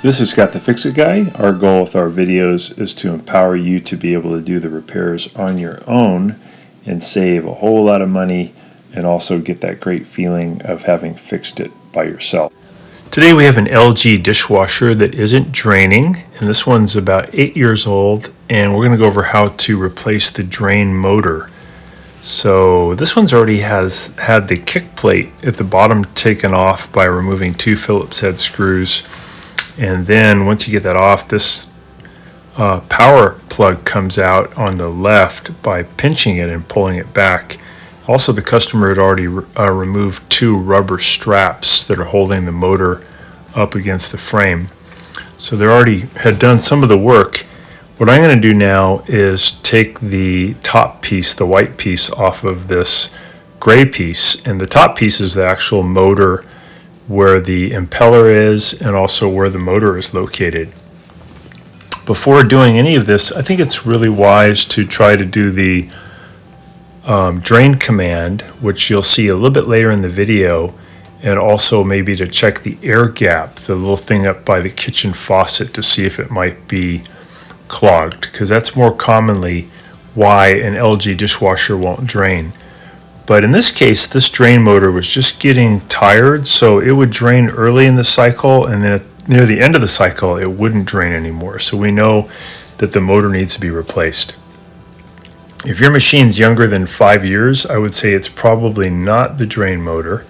This is Scott the Fix-It Guy. Our goal with our videos is to empower you to be able to do the repairs on your own and save a whole lot of money and also get that great feeling of having fixed it by yourself. Today we have an LG dishwasher that isn't draining, and this one's about 8 years old, and we're going to go over how to replace the drain motor. So this one's already has had the kick plate at the bottom taken off by removing 2 Phillips head screws. And then once you get that off, this power plug comes out on the left by pinching it and pulling it back. Also, the customer had already removed 2 rubber straps that are holding the motor up against the frame. So they already had done some of the work. What I'm going to do now is take the top piece, the white piece, off of this gray piece. And the top piece is the actual motor where the impeller is and also where the motor is located. Before doing any of this, I think it's really wise to try to do the drain command, which you'll see a little bit later in the video, and also maybe to check the air gap, the little thing up by the kitchen faucet, to see if it might be clogged, because that's more commonly why an LG dishwasher won't drain. But in this case, this drain motor was just getting tired, so it would drain early in the cycle, and then near the end of the cycle, it wouldn't drain anymore. So we know that the motor needs to be replaced. If your machine's younger than 5 years, I would say it's probably not the drain motor,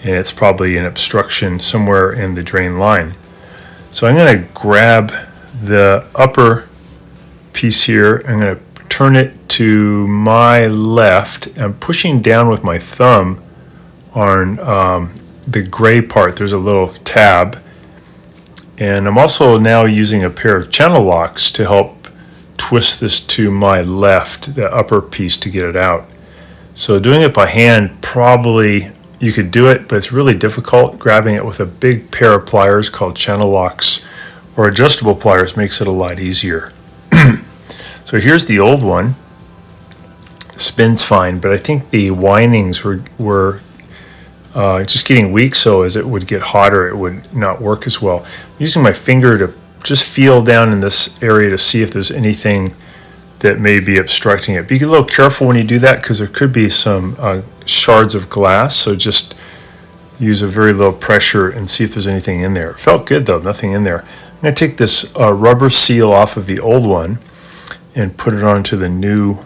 and it's probably an obstruction somewhere in the drain line. So I'm going to grab the upper piece here. I'm going to turn it to my left. I'm pushing down with my thumb on the gray part. There's a little tab. And I'm also now using a pair of channel locks to help twist this to my left, the upper piece, to get it out. So doing it by hand, probably you could do it, but it's really difficult. Grabbing it with a big pair of pliers called channel locks or adjustable pliers makes it a lot easier. So here's the old one. It spins fine, but I think the windings were just getting weak, so as it would get hotter, it would not work as well. I'm using my finger to just feel down in this area to see if there's anything that may be obstructing it. Be a little careful when you do that, because there could be some shards of glass, so just use a very low pressure and see if there's anything in there. It felt good though, nothing in there. I'm going to take this rubber seal off of the old one and put it onto the new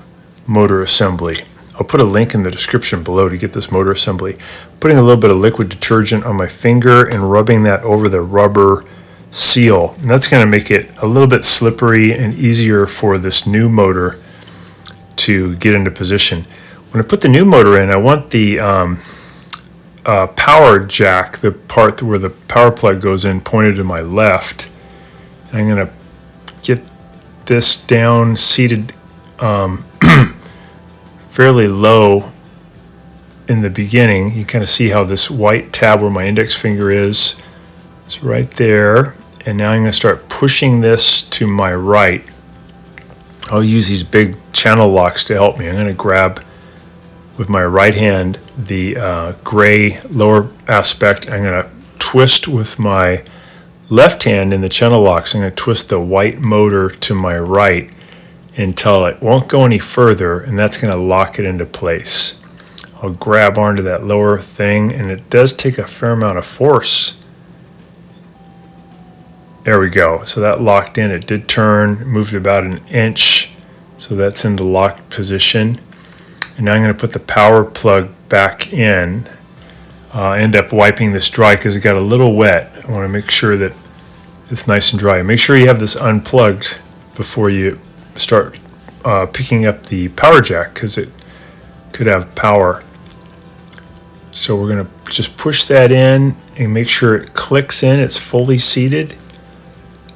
motor assembly. I'll put a link in the description below to get this motor assembly. Putting a little bit of liquid detergent on my finger and rubbing that over the rubber seal. And that's going to make it a little bit slippery and easier for this new motor to get into position. When I put the new motor in, I want the power jack, the part where the power plug goes in, pointed to my left. And I'm going to get this down, seated fairly low in the beginning. You kind of see how this white tab where my index finger is right there. And now I'm going to start pushing this to my right. I'll use these big channel locks to help me. I'm going to grab with my right hand the gray lower aspect. I'm going to twist with my left hand in the channel locks. I'm going to twist the white motor to my right until it won't go any further, and that's going to lock it into place. I'll grab onto that lower thing, and it does take a fair amount of force. There we go. So that locked in. It did turn, moved about an inch, so that's in the locked position. And now I'm going to put the power plug back in. End up wiping this dry because it got a little wet. I want to make sure that it's nice and dry. Make sure you have this unplugged before you start picking up the power jack, because it could have power. So we're going to just push that in and make sure it clicks in, it's fully seated.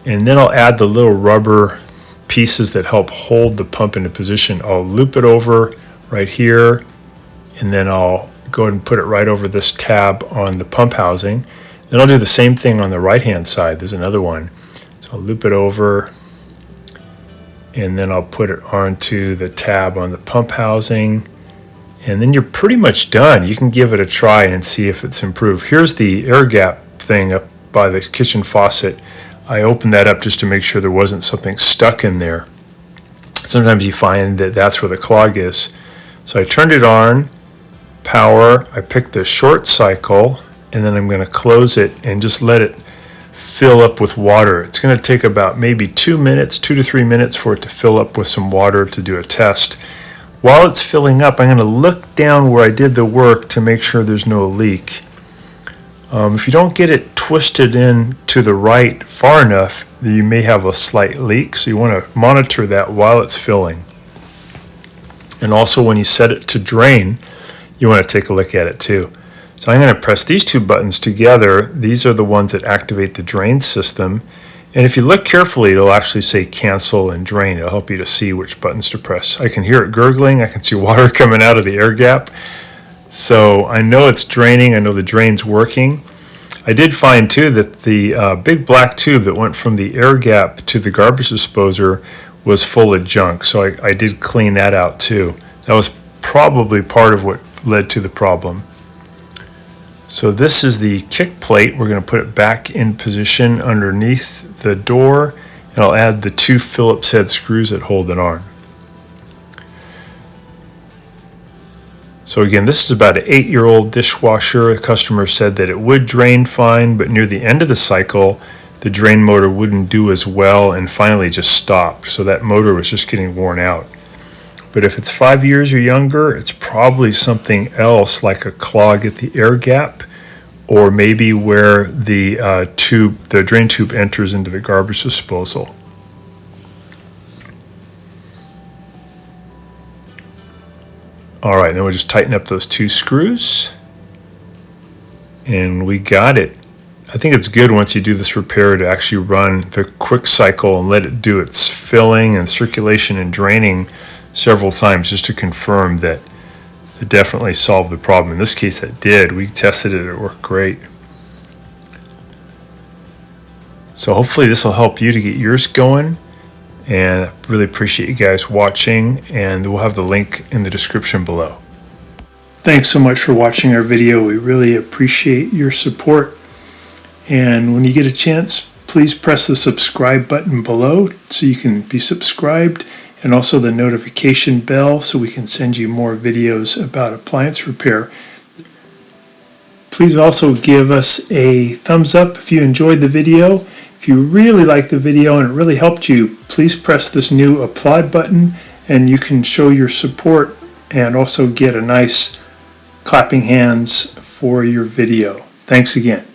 And then I'll add the little rubber pieces that help hold the pump into position. I'll loop it over right here, and then I'll go ahead and put it right over this tab on the pump housing. Then I'll do the same thing on the right hand side. There's another one. So I'll loop it over, and then I'll put it onto the tab on the pump housing, and then you're pretty much done. You can give it a try and see if it's improved. Here's the air gap thing up by the kitchen faucet. I opened that up just to make sure there wasn't something stuck in there. Sometimes you find that that's where the clog is. So I turned it on, power, I picked the short cycle, and then I'm going to close it and just let it fill up with water. It's going to take about maybe 2 to 3 minutes for it to fill up with some water to do a test. While it's filling up, I'm going to look down where I did the work to make sure there's no leak. If you don't get it twisted in to the right far enough, you may have a slight leak, so you want to monitor that while it's filling. And also when you set it to drain, you want to take a look at it too. So I'm going to press these two buttons together. These are the ones that activate the drain system. And if you look carefully, it'll actually say cancel and drain. It'll help you to see which buttons to press. I can hear it gurgling. I can see water coming out of the air gap. So I know it's draining. I know the drain's working. I did find too that the big black tube that went from the air gap to the garbage disposer was full of junk. So I did clean that out too. That was probably part of what led to the problem. So this is the kick plate. We're going to put it back in position underneath the door, and I'll add the 2 Phillips head screws that hold it on. So again, this is about an 8-year-old dishwasher. The customer said that it would drain fine, but near the end of the cycle, the drain motor wouldn't do as well and finally just stopped. So that motor was just getting worn out. But if it's 5 years or younger, it's probably something else like a clog at the air gap, or maybe where the drain tube enters into the garbage disposal. All right, then we'll just tighten up those 2 screws, and we got it. I think it's good once you do this repair to actually run the quick cycle and let it do its filling and circulation and draining several times just to confirm that it definitely solved the problem. In this case, it did. We tested it. It worked great. So hopefully this will help you to get yours going. And I really appreciate you guys watching, and we'll have the link in the description below. Thanks so much for watching our video. We really appreciate your support. And when you get a chance, please press the subscribe button below so you can be subscribed, and also the notification bell so we can send you more videos about appliance repair. Please also give us a thumbs up if you enjoyed the video. If you really liked the video and it really helped you, please press this new applaud button and you can show your support and also get a nice clapping hands for your video. Thanks again.